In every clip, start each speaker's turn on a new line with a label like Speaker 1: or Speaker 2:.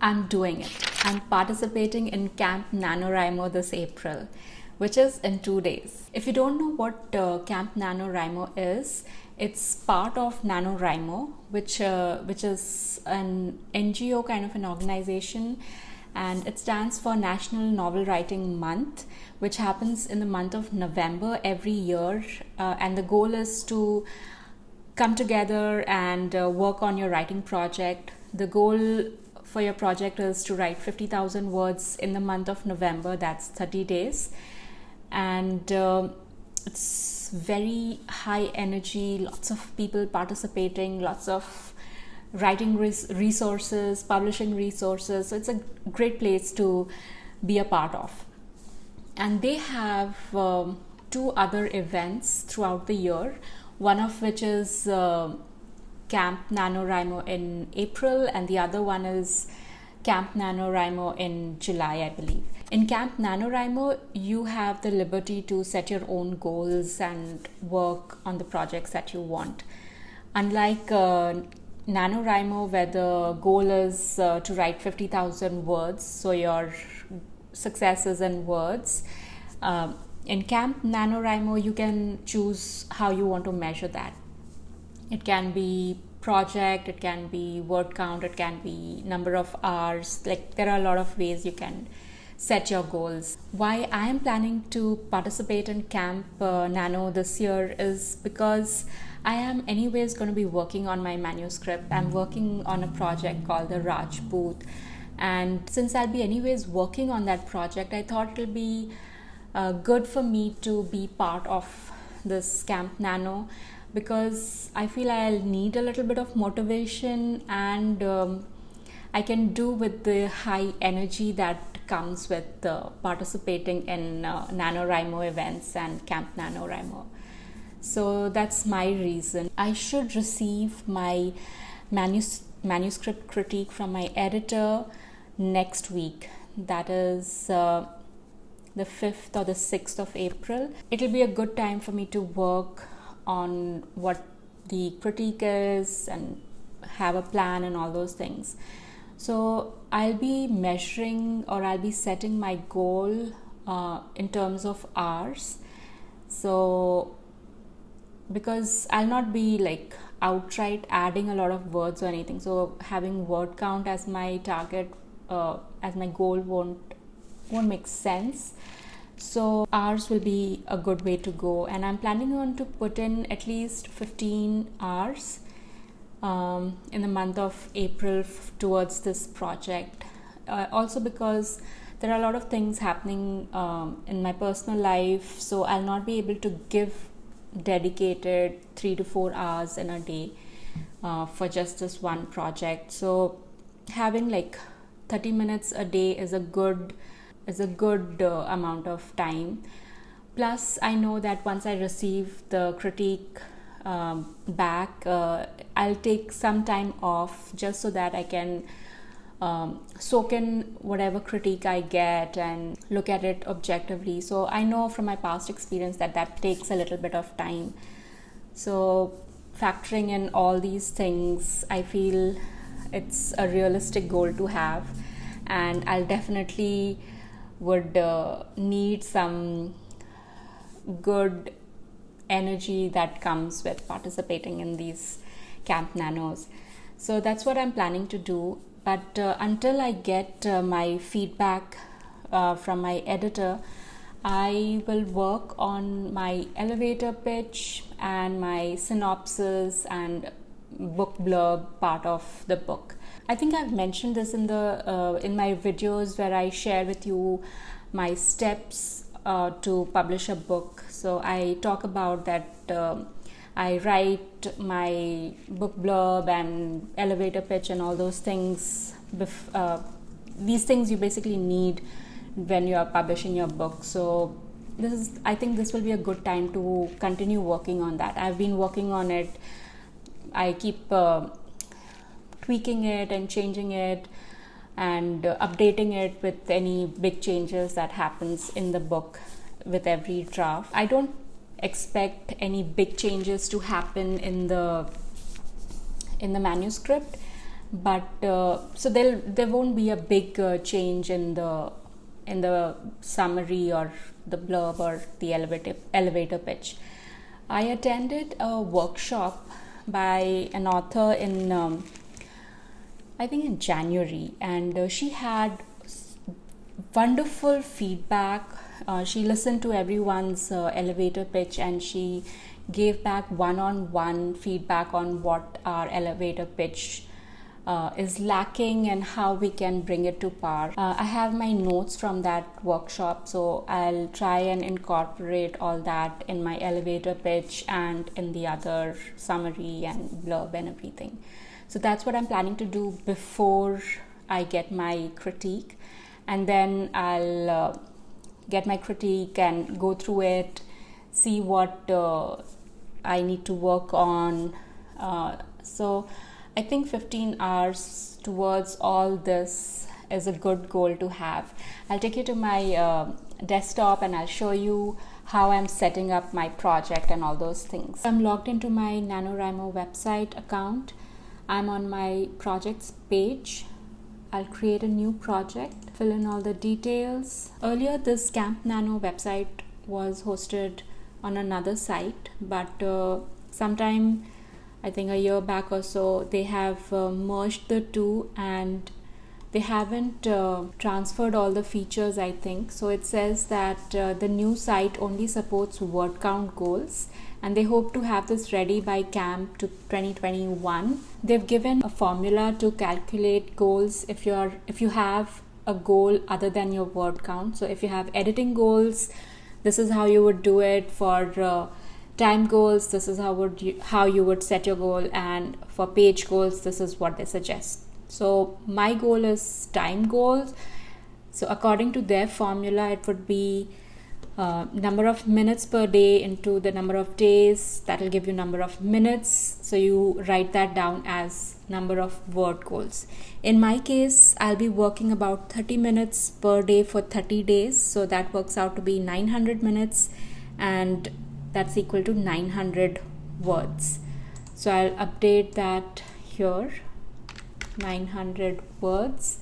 Speaker 1: I'm doing it. I'm participating in Camp NaNoWriMo this April, which is in 2 days. If you don't know what Camp NaNoWriMo is, it's part of NaNoWriMo, which is an NGO kind of an organization, and it stands for National Novel Writing Month, which happens in the month of November every year, and the goal is to come together and work on your writing project. The goal for your project is to write 50,000 words in the month of November. That's 30 days. And it's very high energy, lots of people participating, lots of writing resources, publishing resources. So it's a great place to be a part of. And they have two other events throughout the year, one of which is Camp NaNoWriMo in April, and the other one is Camp NaNoWriMo in July, I believe. In Camp NaNoWriMo, you have the liberty to set your own goals and work on the projects that you want. Unlike NaNoWriMo, where the goal is to write 50,000 words, so your success is in words, in Camp NaNoWriMo, you can choose how you want to measure that. It can be project, it can be word count, it can be number of hours. Like, there are a lot of ways you can set your goals. Why I am planning to participate in Camp Nano this year is because I am anyways going to be working on my manuscript. I'm working on a project called the Rajput, and since I'll be anyways working on that project, I thought it'll be good for me to be part of this Camp Nano, because I feel I'll need a little bit of motivation, and I can do with the high energy that comes with participating in NaNoWriMo events and Camp NaNoWriMo. So that's my reason. I should receive my manuscript critique from my editor next week. That is the 5th or the 6th of April. It'll be a good time for me to work on what the critique is and have a plan and all those things. So I'll be measuring, or I'll be setting my goal in terms of hours. So because I'll not be like outright adding a lot of words or anything, so having word count as my target, as my goal won't make sense. So hours will be a good way to go, and I'm planning on to put in at least 15 hours in the month of April towards this project. Also because there are a lot of things happening in my personal life, so I'll not be able to give dedicated 3 to 4 hours in a day for just this one project. So having like 30 minutes a day is a good amount of time. Plus, I know that once I receive the critique back, I'll take some time off just so that I can soak in whatever critique I get and look at it objectively. So I know from my past experience that takes a little bit of time. So factoring in all these things, I feel it's a realistic goal to have, and I'll definitely would need some good energy that comes with participating in these Camp Nanos. So that's what I'm planning to do. But until I get my feedback from my editor, I will work on my elevator pitch and my synopsis and book blurb part of the book. I think I've mentioned this in my videos where I share with you my steps to publish a book. So I talk about that I write my book blurb and elevator pitch and all those things. These things you basically need when you are publishing your book. So I think this will be a good time to continue working on that. I've been working on it. I keep tweaking it and changing it and updating it with any big changes that happens in the book with every draft. I don't expect any big changes to happen in the manuscript, but so there won't be a big change in the summary or the blurb or the elevator pitch. I attended a workshop by an author in I think in January, and she had wonderful feedback. She listened to everyone's elevator pitch, and she gave back one-on-one feedback on what our elevator pitch is lacking and how we can bring it to par. I have my notes from that workshop, so I'll try and incorporate all that in my elevator pitch and in the other summary and blurb and everything. So that's what I'm planning to do before I get my critique, and then I'll get my critique and go through it, see what I need to work on. So I think 15 hours towards all this is a good goal to have. I'll take you to my desktop and I'll show you how I'm setting up my project and all those things. I'm logged into my NaNoWriMo website account. I'm on my projects page. I'll create a new project, fill in all the details. Earlier, this Camp Nano website was hosted on another site, but sometime, I think a year back or so, they have merged the two, and they haven't transferred all the features, I think. So it says that the new site only supports word count goals, and they hope to have this ready by Camp to 2021. They've given a formula to calculate goals if you have a goal other than your word count. So if you have editing goals, this is how you would do it. For time goals, this is how you would set your goal, and for page goals, this is what they suggest. So my goal is time goals. So according to their formula, it would be number of minutes per day into the number of days. That will give you number of minutes. So you write that down as number of word goals. In my case, I'll be working about 30 minutes per day for 30 days. So that works out to be 900 minutes, and that's equal to 900 words. So I'll update that here, 900 words,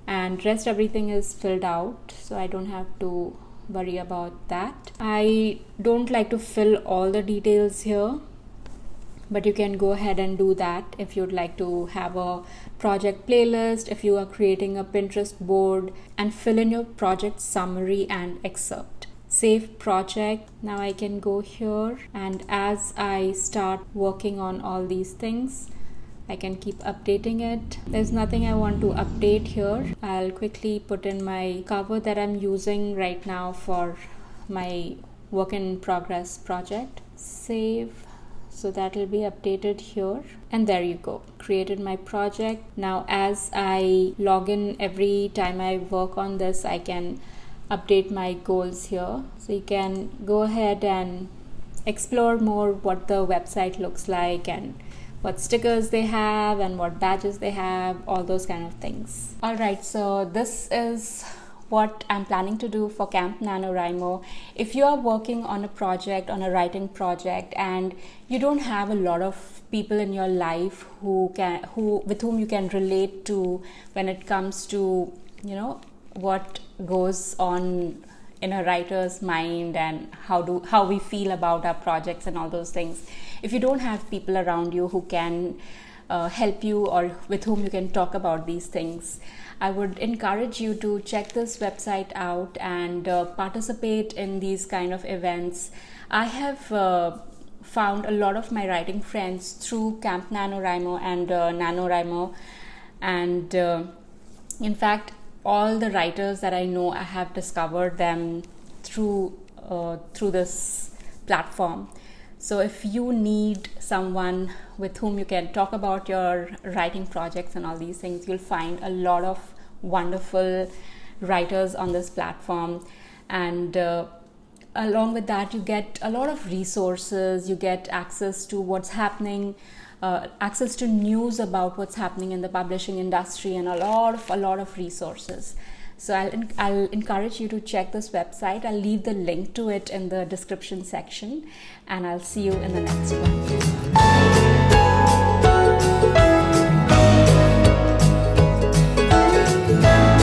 Speaker 1: and rest everything is filled out, so I don't have to worry about that. I don't like to fill all the details here, but you can go ahead and do that if you'd like to have a project playlist, if you are creating a Pinterest board, and fill in your project summary and excerpt. Save project. Now I can go here, and as I start working on all these things, I can keep updating it. There's nothing I want to update here. I'll quickly put in my cover that I'm using right now for my work in progress project. Save. So that will be updated here, and there you go, created my project. Now as I log in every time I work on this, I can update my goals here. So you can go ahead and explore more what the website looks like and what stickers they have and what badges they have, all those kind of things. Alright, so this is what I'm planning to do for Camp NaNoWriMo. If you are working on a project, on a writing project, and you don't have a lot of people in your life with whom you can relate to when it comes to, what goes on in a writer's mind and how we feel about our projects and all those things. If you don't have people around you who can help you or with whom you can talk about these things, I would encourage you to check this website out and participate in these kind of events. I have found a lot of my writing friends through Camp NaNoWriMo and NaNoWriMo, and in fact all the writers that I know, I have discovered them through this platform. So if you need someone with whom you can talk about your writing projects and all these things, you'll find a lot of wonderful writers on this platform. And along with that, you get a lot of resources, you get access to what's happening, access to news about what's happening in the publishing industry, and a lot of resources. So I'll encourage you to check this website. I'll leave the link to it in the description section, and I'll see you in the next one.